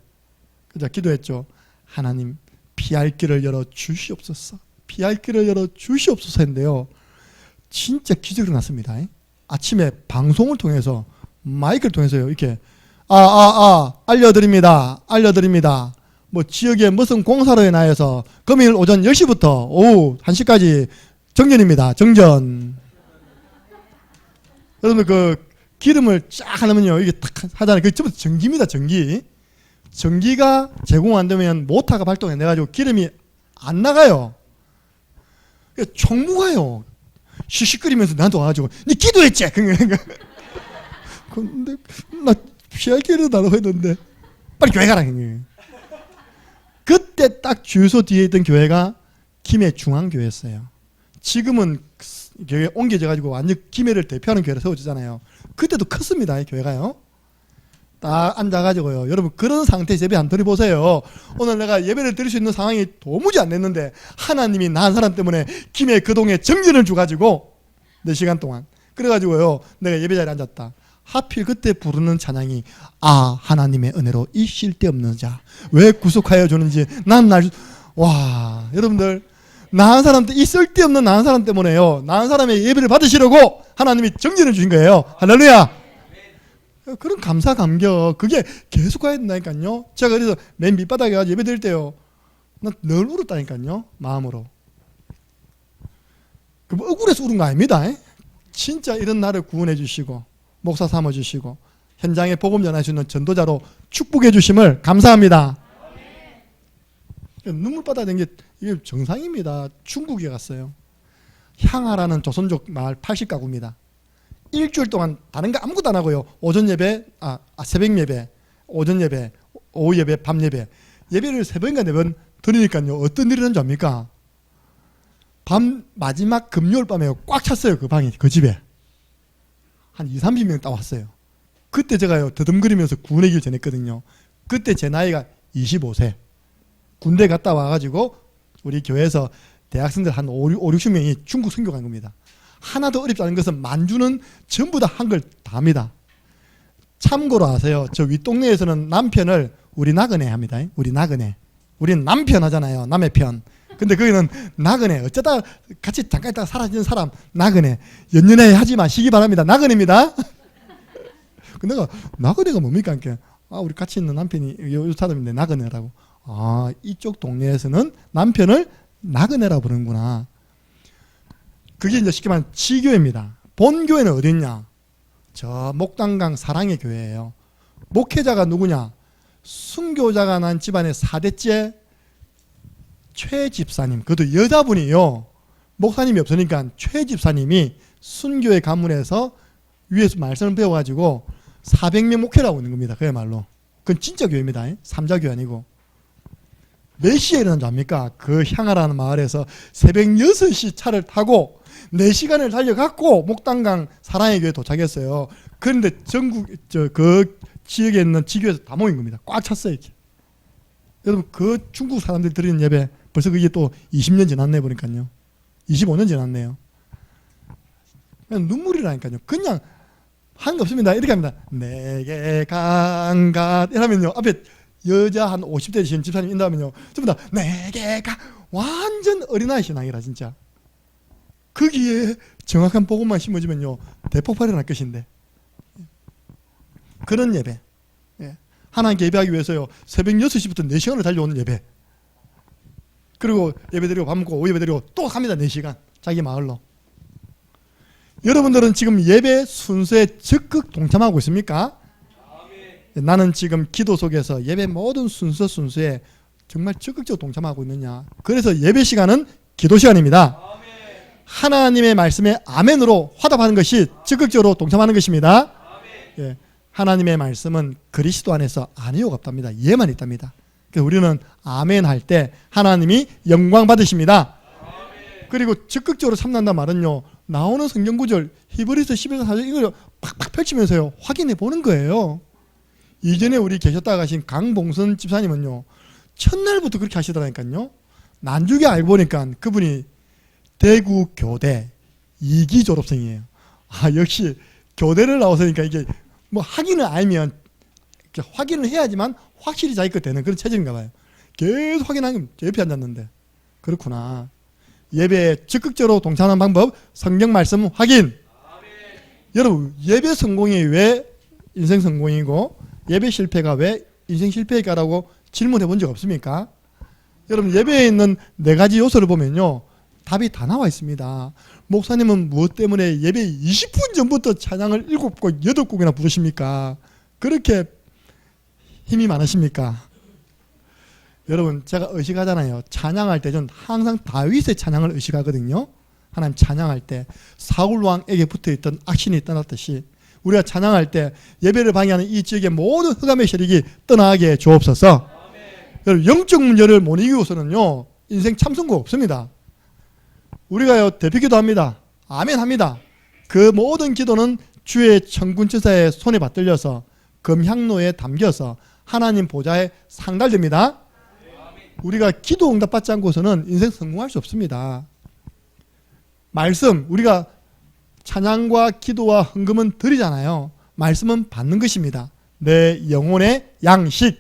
그자 기도했죠. 하나님 피할 길을 열어 주시옵소서. 피할 길을 열어 주시옵소서 했는데요, 진짜 기적이 일어났습니다. 아침에 방송을 통해서 마이크를 통해서요, 이렇게 알려드립니다. 뭐 지역에 무슨 공사로 인하여서 금요일 오전 10시부터 오후 1시까지 정전입니다. 정전. 여러분 그 기름을 쫙 하려면요 이게 탁 하잖아요. 그게 전부 전기입니다. 전기. 전기가 제공 안 되면 모터가 발동해 내가지고 기름이 안 나가요. 총무가요. 시시거리면서 나한테 와가지고 니 기도했지? 근데 나 피할 길을 나라고 했는데 빨리 교회 가라. 그때 딱 주유소 뒤에 있던 교회가 김해 중앙교회였어요. 지금은 교회 옮겨져가지고 완전 김해를 대표하는 교회를 세워주잖아요. 그때도 컸습니다. 이 교회가요. 딱 앉아가지고요. 여러분 그런 상태에서 예배 안 드려보세요. 오늘 내가 예배를 드릴 수 있는 상황이 도무지 안 됐는데 하나님이 나 한 사람 때문에 김해 그 동에 정전을 줘가지고 4시간 동안 그래가지고요 내가 예배자리에 앉았다. 하필 그때 부르는 찬양이 하나님의 은혜로 이 쉴데없는 자 왜 구속하여 주는지 와 여러분들 나 한 사람 이 쓸데없는 나 한 사람 때문에요 나 한 사람의 예배를 받으시려고 하나님이 정전을 주신 거예요. 할렐루야. 그런 감사 감격 그게 계속 가야 된다니까요. 제가 그래서 맨 밑바닥에 가서 예배 드릴 때요 난 늘 울었다니까요. 마음으로. 뭐 억울해서 울은 거 아닙니다. 진짜 이런 나를 구원해 주시고 목사 삼아 주시고 현장에 복음 전할 수 있는 전도자로 축복해 주심을 감사합니다. 눈물바다 된 게 이게 정상입니다. 중국에 갔어요. 향하라는 조선족 마을 80가구입니다. 일주일 동안 다른 거 아무것도 안 하고요. 오전 예배, 새벽 예배, 오전 예배, 오후 예배, 밤 예배. 예배를 3번인가 4번 드리니까요. 어떤 일이 일어난 줄 압니까? 밤 마지막 금요일 밤에 꽉 찼어요. 그 방이, 그 집에. 한 20-30명 딱 왔어요. 그때 제가요, 더듬거리면서 구원의 길 전했거든요. 그때 제 나이가 25세. 군대 갔다 와가지고 우리 교회에서 대학생들 한 50-60명이 중국 선교 간 겁니다. 하나도 어렵지 않은 것은 만주는 전부 다 한글 다 합니다. 참고로 아세요. 저 윗동네에서는 남편을 우리 나그네 합니다. 우리 나그네. 우리는 남편 하잖아요. 남의 편. 근데 거기는 나그네. 어쩌다 같이 잠깐 있다가 사라지는 사람 나그네. 연연해 하지 마시기 바랍니다. 나그네입니다. 근데 내가 나그네가 뭡니까? 우리 같이 있는 남편이 요 사람인데 나그네라고. 이쪽 동네에서는 남편을 나그네라고 부르는구나. 그게 이제 쉽게 말하면 지교회입니다. 본교회는 어디 있냐? 저 목단강 사랑의 교회예요. 목회자가 누구냐? 순교자가 난 집안의 4대째 최 집사님. 그것도 여자분이요. 목사님이 없으니까 최 집사님이 순교회 가문에서 위에서 말씀을 배워가지고 400명 목회를 하고 있는 겁니다. 그야말로. 그건 진짜 교회입니다. 3자교회 아니고. 몇 시에 일어난 줄 압니까? 그 향하라는 마을에서 새벽 6시 차를 타고 4시간을 달려갔고 목단강 사랑의 교회에 도착했어요. 그런데 전국 그 지역에 있는 지교에서 다 모인 겁니다. 꽉 찼어요. 이렇게. 여러분 그 중국 사람들이 드리는 예배 벌써 그게 또 20년 지났네 보니까요. 25년 지났네요. 그냥 눈물이라니까요. 그냥 한 게 없습니다. 이렇게 합니다. 내게 강가 이러면요 앞에 여자 한 50대 되신 집사님 인도하면요 전부 다 내게 완전 어린아이 신앙이라 진짜. 거기에 정확한 복음만 심어주면요 대폭발이 날 것인데 그런 예배. 하나님께 예배하기 위해서요 새벽 6시부터 4시간을 달려오는 예배. 그리고 예배드리고 밥 먹고 오후 예배드리고 또 갑니다. 4시간 자기 마을로. 여러분들은 지금 예배 순서에 적극 동참하고 있습니까? 나는 지금 기도 속에서 예배 모든 순서에 정말 적극적으로 동참하고 있느냐. 그래서 예배 시간은 기도 시간입니다. 하나님의 말씀에 아멘으로 화답하는 것이 적극적으로 동참하는 것입니다. 예, 하나님의 말씀은 그리스도 안에서 아니요가 없답니다. 예만 있답니다. 그래서 우리는 아멘 할 때 하나님이 영광 받으십니다. 그리고 적극적으로 참는다 말은요 나오는 성경 구절 히브리서 11장 4절 이걸 팍팍 펼치면서요 확인해 보는 거예요. 이전에 우리 계셨다 가신 강봉선 집사님은요 첫날부터 그렇게 하시더라니까요. 난중에 알고 보니까 그분이 대구 교대 2기 졸업생이에요. 역시 교대를 나왔으니까 이게 뭐 확인을 알면 확인을 해야지만 확실히 자기 것 되는 그런 체질인가 봐요. 계속 확인하면 제 옆에 앉았는데 그렇구나. 예배에 적극적으로 동참하는 방법 성경 말씀 확인. 여러분 예배 성공이 왜 인생 성공이고 예배 실패가 왜 인생 실패일까라고 질문해 본 적 없습니까? 여러분 예배에 있는 4가지 요소를 보면요, 답이 다 나와 있습니다. 목사님은 무엇 때문에 예배 20분 전부터 찬양을 7곡, 8곡이나 부르십니까? 그렇게 힘이 많으십니까? 여러분 제가 의식하잖아요. 찬양할 때 저는 항상 다윗의 찬양을 의식하거든요. 하나님 찬양할 때 사울 왕에게 붙어있던 악신이 떠났듯이 우리가 찬양할 때 예배를 방해하는 이 지역의 모든 흑암의 세력이 떠나게 주옵소서. 여러분 영적 문제를 못 이기고서는요 인생 참선거 없습니다. 우리가요 대피기도 합니다. 아멘 합니다. 그 모든 기도는 주의 천군천사의 손에 받들려서 금향로에 담겨서 하나님 보좌에 상달됩니다. 우리가 기도 응답받지 않고서는 인생 성공할 수 없습니다. 말씀, 우리가 찬양과 기도와 헌금은 드리잖아요. 말씀은 받는 것입니다. 내 영혼의 양식.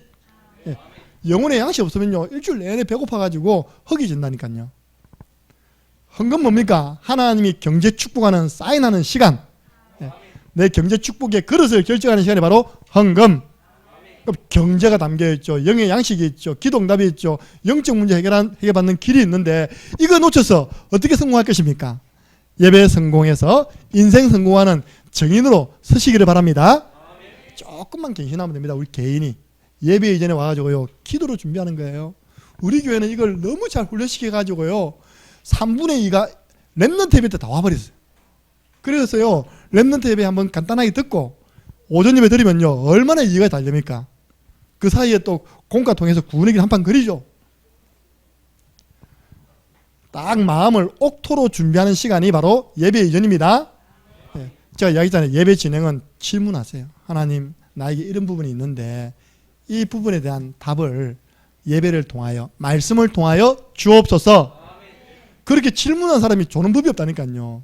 영혼의 양식 없으면요 일주일 내내 배고파가지고 허기진다니까요. 헌금 뭡니까? 하나님이 경제 축복하는 사인하는 시간. 내 경제 축복의 그릇을 결정하는 시간이 바로 헌금. 경제가 담겨있죠. 영의 양식이 있죠. 기도응답이 있죠. 영적 문제 해결받는 길이 있는데 이거 놓쳐서 어떻게 성공할 것입니까? 예배 성공해서 인생 성공하는 정인으로 서시기를 바랍니다. 조금만 갱신하면 됩니다. 우리 개인이 예배 이전에 와가지고요 기도로 준비하는 거예요. 우리 교회는 이걸 너무 잘 훈련시켜가지고요 3분의 2가 렘넌트 예배 때 다 와버렸어요. 그래서요 렘넌트 예배 한번 간단하게 듣고 오전 예배 드리면요 얼마나 이해가 달립니까? 그 사이에 또 공과 통해서 구원의 한판 그리죠. 딱 마음을 옥토로 준비하는 시간이 바로 예배 이전입니다. 제가 이야기했잖아요. 예배 진행은 질문하세요. 하나님 나에게 이런 부분이 있는데 이 부분에 대한 답을 예배를 통하여 말씀을 통하여 주옵소서. 그렇게 질문한 사람이 조는 법이 없다니까요.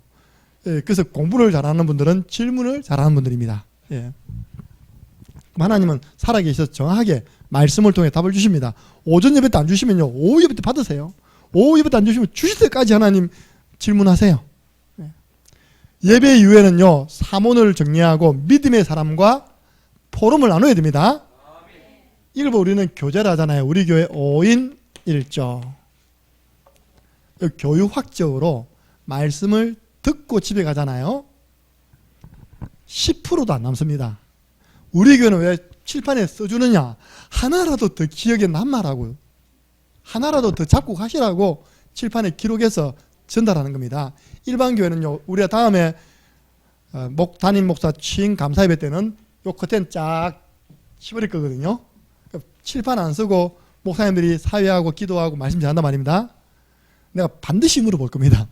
그래서 공부를 잘하는 분들은 질문을 잘하는 분들입니다. 하나님은 살아계셔서 정확하게 말씀을 통해 답을 주십니다. 오전 예배 때 안 주시면요 오후 예배 때 받으세요. 오후 예배 때 안 주시면 주실 때까지 하나님 질문하세요. 예배 이후에는요 사문을 정리하고 믿음의 사람과 포럼을 나눠야 됩니다. 이걸 보고 우리는 교제를 하잖아요. 우리 교회 5인 1조 교육학적으로 말씀을 듣고 집에 가잖아요. 10%도 안 남습니다. 우리 교회는 왜 칠판에 써주느냐? 하나라도 더 기억에 남아라고요. 하나라도 더 잡고 가시라고 칠판에 기록해서 전달하는 겁니다. 일반 교회는요 우리가 다음에 담임 목사 취임 감사 예배 때는 요 커튼 쫙 치버릴 거거든요. 칠판 안 쓰고 목사님들이 사회하고 기도하고 말씀 전한단 말입니다. 내가 반드시 물어볼 겁니다.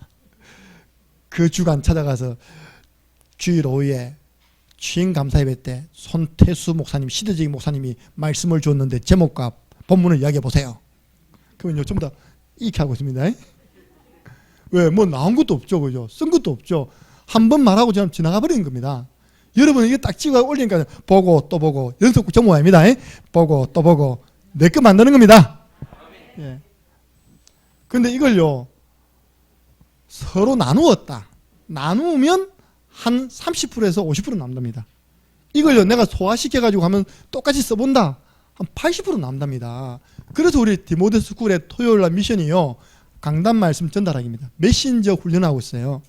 그 주간 찾아가서 주일 오후에 취임 감사 예배 때 손태수 목사님, 시대적인 목사님이 말씀을 주었는데 제목과 본문을 이야기해 보세요. 그러면 전부 다 이렇게 하고 있습니다. 왜? 뭐 나온 것도 없죠, 그죠? 쓴 것도 없죠. 한 번 말하고 그냥 지나가 버리는 겁니다. 여러분 이게 딱 찍어 올리니까 보고 또 보고 연속 정보 아닙니다. 보고 또 보고 내 거 만드는 겁니다. 예. 근데 이걸요 서로 나누었다. 나누면 한 30%에서 50% 남답니다. 이걸요 내가 소화시켜가지고 하면 똑같이 써본다. 한 80% 남답니다. 그래서 우리 디모데 스쿨의 토요일날 미션이요 강단 말씀 전달하기입니다. 메신저 훈련하고 있어요.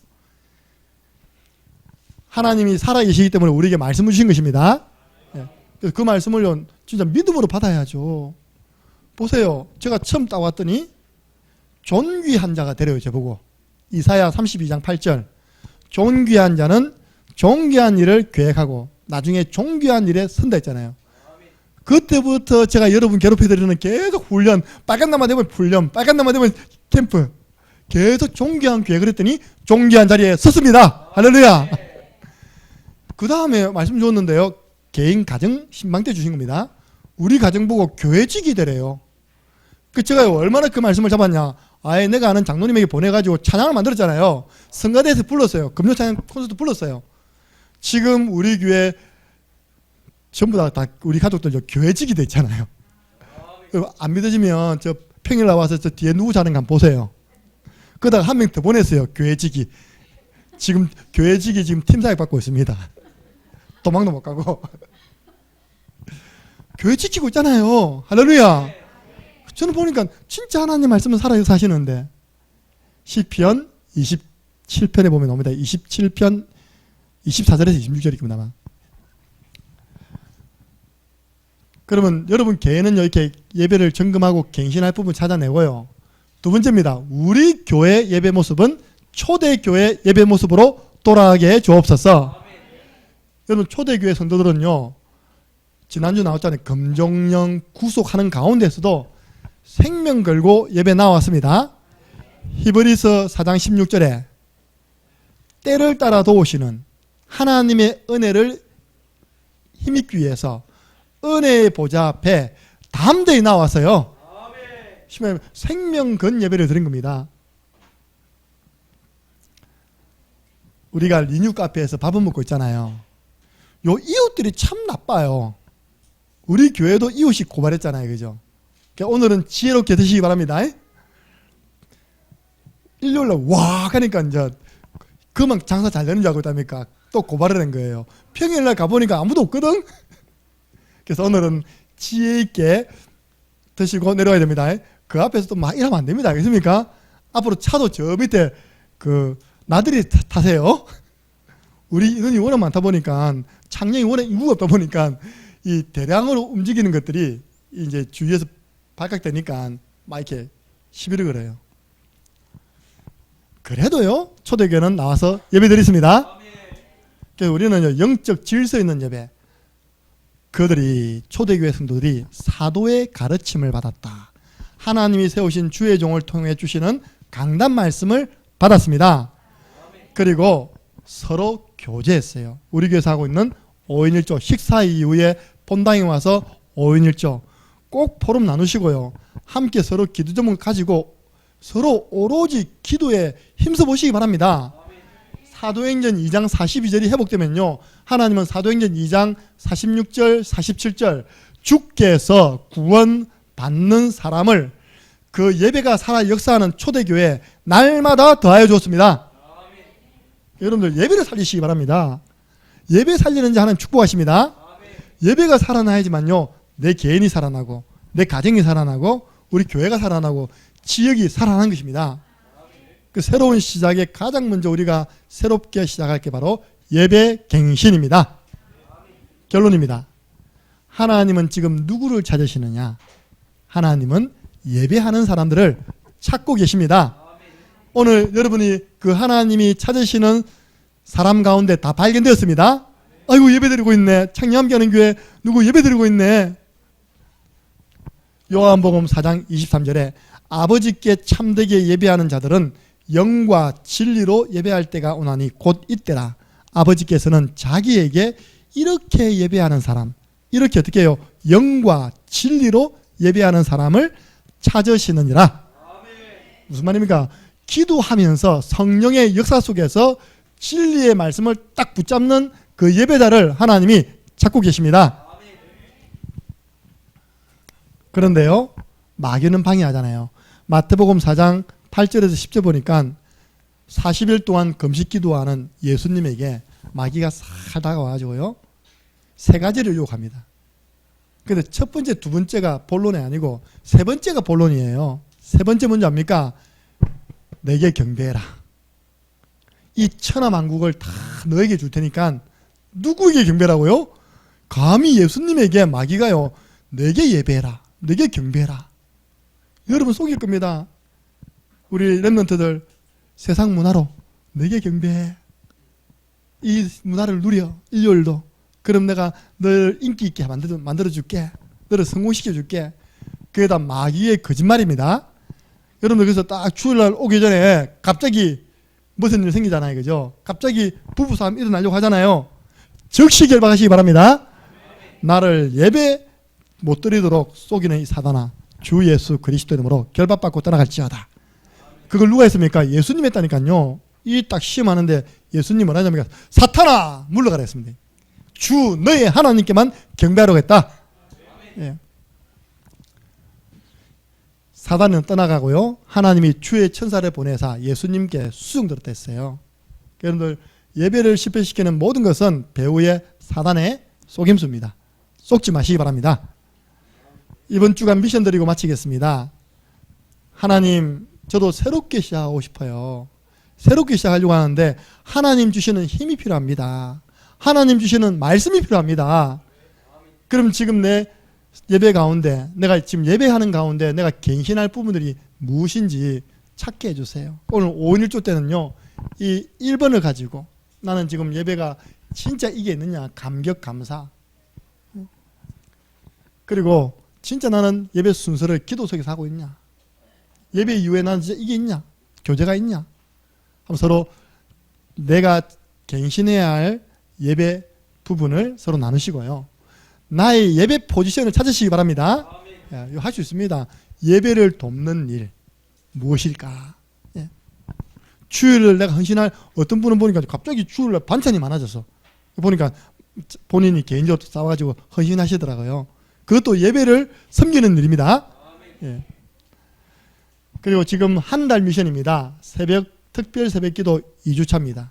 하나님이 살아계시기 때문에 우리에게 말씀을 주신 것입니다. 그래서 그 말씀을요 진짜 믿음으로 받아야죠. 보세요. 제가 처음 따왔더니 존귀한 자가 되려요. 저보고 이사야 32장 8절 존귀한 자는 존귀한 일을 계획하고 나중에 존귀한 일에 선다 했잖아요. 그때부터 제가 여러분 괴롭혀드리는 계속 훈련, 빨간 날만 되면 훈련, 빨간 날만 되면 캠프 계속 존귀한 계획을 했더니 존귀한 자리에 섰습니다. 할렐루야. 그 다음에 말씀 주었는데요 개인 가정 신방때 주신 겁니다. 우리 가정 보고 교회직이 되래요. 그 제가 얼마나 그 말씀을 잡았냐. 아예 내가 아는 장로님에게 보내가지고 찬양을 만들었잖아요. 성가대에서 불렀어요. 금요 찬양 콘서트 불렀어요. 지금 우리 교회 전부 다 우리 가족들 교회직이 됐잖아요. 안 믿어지면 저 평일 나와서 저 뒤에 누구 자는 거 한번 보세요. 그러다가 한 명 더 보냈어요. 교회직이. 지금 교회직이 지금 팀 사역 받고 있습니다. 도망도 못 가고. 교회 지키고 있잖아요. 할렐루야. 저는 보니까 진짜 하나님 말씀은 살아서 사시는데 시편 27편에 보면 나옵니다. 27편 24절에서 26절이구나 아마. 그러면 여러분 개인은 이렇게 예배를 점검하고 갱신할 부분 찾아내고요. 두 번째입니다. 우리 교회 예배 모습은 초대교회 예배 모습으로 돌아가게 해 주옵소서. 여러분 초대교회 성도들은요. 지난주 나왔잖아요. 금종령 구속하는 가운데서도 생명 걸고 예배 나왔습니다. 히브리서 4장 16절에 때를 따라 도우시는 하나님의 은혜를 힘입기 위해서 은혜의 보좌 앞에 담대히 나왔어요. 생명 건 예배를 드린 겁니다. 우리가 리뉴 카페에서 밥을 먹고 있잖아요. 요 이웃들이 참 나빠요. 우리 교회도 이웃이 고발했잖아요. 그죠? 그러니까 오늘은 지혜롭게 드시기 바랍니다. 일요일날 와 가니까 이제 그만 장사 잘 되는 줄 알고 있다니까 또 고발을 한 거예요. 평일날 가보니까 아무도 없거든. 그래서 오늘은 지혜 있게 드시고 내려가야 됩니다. 그 앞에서 또 막 이러면 안 됩니다. 알겠습니까? 앞으로 차도 저 밑에 그 나들이 타세요. 우리 인원이 워낙 많다 보니까 창녕이 워낙 인구가 없다 보니까 이 대량으로 움직이는 것들이 이제 주위에서 발각되니까 막 이렇게 시비를 걸어요. 그래도요 초대교회는 나와서 예배 드리습니다. 그래서 우리는 영적 질서 있는 예배. 그들이 초대교회 성도들이 사도의 가르침을 받았다. 하나님이 세우신 주의 종을 통해 주시는 강단 말씀을 받았습니다. 그리고 서로 교제했어요. 우리 교회에서 하고 있는 5인 1조 식사 이후에 본당에 와서 5인 1조 꼭 포럼 나누시고요. 함께 서로 기도 제목을 가지고 서로 오로지 기도에 힘써 보시기 바랍니다. 사도행전 2장 42절이 회복되면요. 하나님은 사도행전 2장 46절 47절 주께서 구원받는 사람을 그 예배가 살아 역사하는 초대교회에 날마다 더하여 주었습니다. 여러분들 예배를 살리시기 바랍니다. 예배 살리는 자 하나님 축복하십니다. 예배가 살아나야지만요. 내 개인이 살아나고 내 가정이 살아나고 우리 교회가 살아나고 지역이 살아나는 것입니다. 그 새로운 시작에 가장 먼저 우리가 새롭게 시작할 게 바로 예배 갱신입니다. 결론입니다. 하나님은 지금 누구를 찾으시느냐? 하나님은 예배하는 사람들을 찾고 계십니다. 오늘 여러분이 그 하나님이 찾으시는 사람 가운데 다 발견되었습니다. 아이고 예배드리고 있네. 창녕함께하는 교회 누구 예배드리고 있네. 요한복음 4장 23절에 아버지께 참되게 예배하는 자들은 영과 진리로 예배할 때가 오나니 곧 이때라. 아버지께서는 자기에게 이렇게 예배하는 사람, 이렇게 어떻게 해요? 영과 진리로 예배하는 사람을 찾으시느니라. 무슨 말입니까? 기도하면서 성령의 역사 속에서 진리의 말씀을 딱 붙잡는 그 예배자를 하나님이 찾고 계십니다. 그런데요, 마귀는 방해하잖아요. 마태복음 4장 8절에서 10절 보니까 40일 동안 금식 기도하는 예수님에게 마귀가 싹 다가와가지고요, 세 가지를 유혹합니다. 그런데 첫 번째, 두 번째가 본론이 아니고 세 번째가 본론이에요. 세 번째 뭔지 압니까? 내게 경배해라. 이 천하만국을 다 너에게 줄 테니까 누구에게 경배라고요? 감히 예수님에게 마귀가요, 내게 예배해라, 내게 경배해라. 여러분 속일 겁니다. 우리 렘넌트들 세상 문화로 내게 경배해. 이 문화를 누려. 일요일도. 그럼 내가 널 인기 있게 만들어줄게. 너를 성공시켜줄게. 그게 다 마귀의 거짓말입니다. 여러분들 그래서 딱 주일날 오기 전에 갑자기 무슨 일 생기잖아요. 그죠? 갑자기 부부싸움 일어나려고 하잖아요. 즉시 결박하시기 바랍니다. 나를 예배 못 드리도록 속이는 이 사단아, 주 예수 그리스도 이름으로 결박받고 떠나갈지어다. 그걸 누가 했습니까? 예수님 했다니까요. 이 딱 시험하는데 예수님 뭐라 하냐면 사탄아 물러가라 했습니다. 주 너의 하나님께만 경배하라고 했다. 예. 사단은 떠나가고요, 하나님이 주의 천사를 보내사 예수님께 수종들었다 했어요. 여러분들 예배를 실패시키는 모든 것은 배후의 사단의 속임수입니다. 속지 마시기 바랍니다. 이번 주간 미션 드리고 마치겠습니다. 하나님, 저도 새롭게 시작하고 싶어요. 새롭게 시작하려고 하는데 하나님 주시는 힘이 필요합니다. 하나님 주시는 말씀이 필요합니다. 그럼 지금 내 예배 가운데, 내가 지금 예배하는 가운데 내가 갱신할 부분들이 무엇인지 찾게 해주세요. 오늘 5인 1조 때는요, 이 1번을 가지고 나는 지금 예배가 진짜 이게 있느냐, 감격, 감사. 그리고 진짜 나는 예배 순서를 기도 속에서 하고 있냐, 예배 이후에 나는 진짜 이게 있냐, 교제가 있냐, 한번 서로 내가 갱신해야 할 예배 부분을 서로 나누시고요. 나의 예배 포지션을 찾으시기 바랍니다. 이거 할 수 있습니다. 예배를 돕는 일 무엇일까? 예. 주일을 내가 헌신할, 어떤 분은 보니까 갑자기 주일날 반찬이 많아져서 보니까 본인이 개인적으로 싸워가지고 헌신하시더라고요. 그것도 예배를 섬기는 일입니다. 예. 그리고 지금 한 달 미션입니다. 특별 새벽기도 2주차입니다.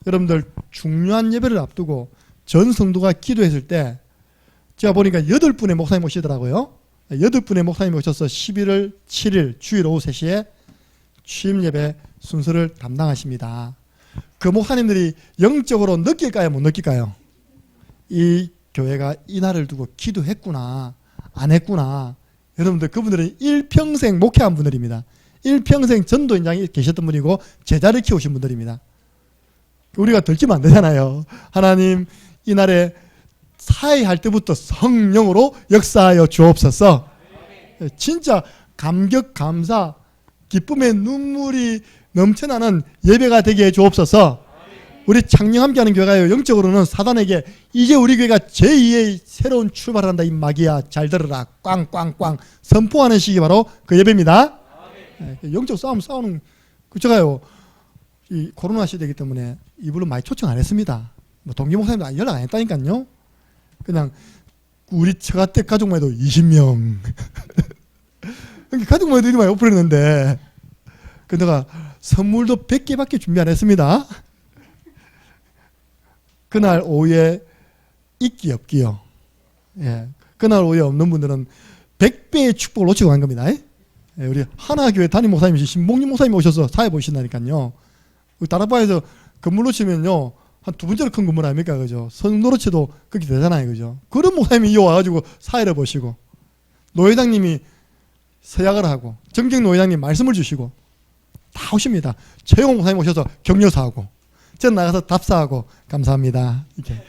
여러분들 중요한 예배를 앞두고 전 성도가 기도했을 때 제가 보니까 8분의 목사님 오시더라고요. 8분의 목사님이 오셔서 11월 7일 주일 오후 3시에 취임 예배 순서를 담당하십니다. 그 목사님들이 영적으로 느낄까요, 못 느낄까요? 이 교회가 이 날을 두고 기도했구나, 안 했구나. 여러분들 그분들은 일평생 목회한 분들입니다. 일평생 전도인장에 계셨던 분이고 제자를 키우신 분들입니다. 우리가 들키면 안 되잖아요. 하나님, 이 날에 사회할 때부터 성령으로 역사하여 주옵소서. 진짜 감격, 감사, 기쁨의 눈물이 넘쳐나는 예배가 되게 해 주옵소서. 우리 창녕 함께하는 교회가요, 영적으로는 사단에게 이제 우리 교회가 제2의 새로운 출발을 한다, 이 마귀야 잘 들으라, 꽝꽝꽝 선포하는 시기 바로 그 예배입니다. 영적 싸우는, 제가요 이 코로나 시대이기 때문에 이불로 많이 초청 안 했습니다. 뭐 동기 목사님도 연락 안 했다니까요. 그냥 우리 처가댁 가족만 해도 20명 가족만 해도 이리 많이 오픈했는데, 그 내가 선물도 100개밖에 준비 안 했습니다. 그날 오후에 있기 없기요. 예. 그날 오후에 없는 분들은 100배의 축복을 놓치고 간 겁니다. 예. 우리 하나교회 담임 목사님이신 신봉님 목사님이 오셔서 사회 보신다니까요. 다락방에서 건물 놓치면요, 한 2번째로 큰 건물 아닙니까? 그죠? 성노로체도 그렇게 되잖아요. 그죠? 그런 목사님이 이어 와가지고 사회를 보시고, 노회장님이 서약을 하고, 정경 노회장님 말씀을 주시고, 다 오십니다. 최용 목사님 오셔서 격려사하고, 전 나가서 답사하고, 감사합니다. 이렇게.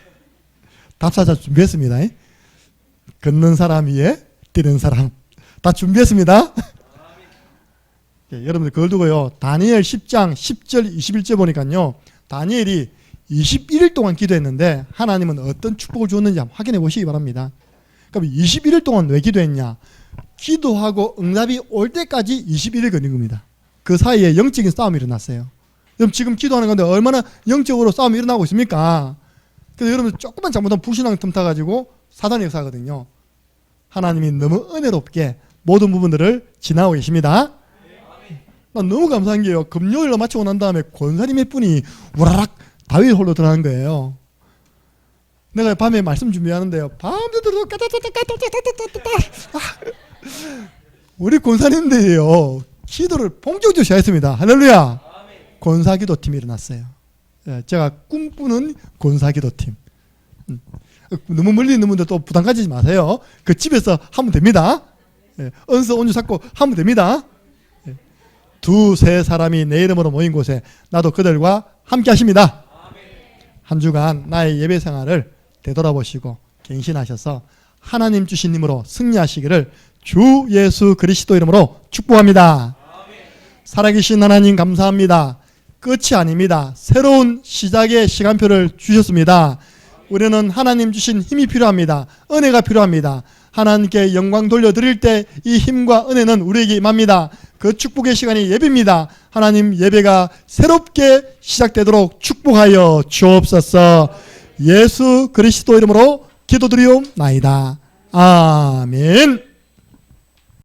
답사자 준비했습니다. 걷는 사람 위에 뛰는 사람. 다 준비했습니다. 여러분들 그걸 두고요, 다니엘 10장 10절 21절 보니까요, 다니엘이 21일 동안 기도했는데 하나님은 어떤 축복을 주었는지 한번 확인해 보시기 바랍니다. 그럼 21일 동안 왜 기도했냐? 기도하고 응답이 올 때까지 21일 걸린 겁니다. 그 사이에 영적인 싸움이 일어났어요. 그럼 지금 기도하는 건데 얼마나 영적으로 싸움이 일어나고 있습니까? 그래서 여러분 조금만 잘못하면 불신앙 틈타가지고 사단이 역사하거든요. 하나님이 너무 은혜롭게 모든 부분들을 지나고 계십니다. 난 너무 감사한 게요, 금요일로 마치고 난 다음에 권사님 몇 분이 우라락 다윗 홀로 들어가는 거예요. 내가 밤에 말씀 준비하는데요, 밤새도록 우리 권사님들이요 기도를 본격적으로 시작했습니다. 할렐루야. 권사기도팀이 일어났어요. 제가 꿈꾸는 권사기도팀. 너무 멀리 있는 분들 또 부담 가지지 마세요. 그 집에서 하면 됩니다. 언서 온주 잡고 하면 됩니다. 2-3 사람이 내 이름으로 모인 곳에 나도 그들과 함께 하십니다. 한 주간 나의 예배 생활을 되돌아보시고 갱신하셔서 하나님 주신 힘으로 승리하시기를 주 예수 그리스도 이름으로 축복합니다. 살아계신 하나님 감사합니다. 끝이 아닙니다. 새로운 시작의 시간표를 주셨습니다. 우리는 하나님 주신 힘이 필요합니다. 은혜가 필요합니다. 하나님께 영광 돌려드릴 때 이 힘과 은혜는 우리에게 임합니다. 그 축복의 시간이 예배입니다. 하나님, 예배가 새롭게 시작되도록 축복하여 주옵소서. 예수 그리스도 이름으로 기도드리옵나이다. 아멘.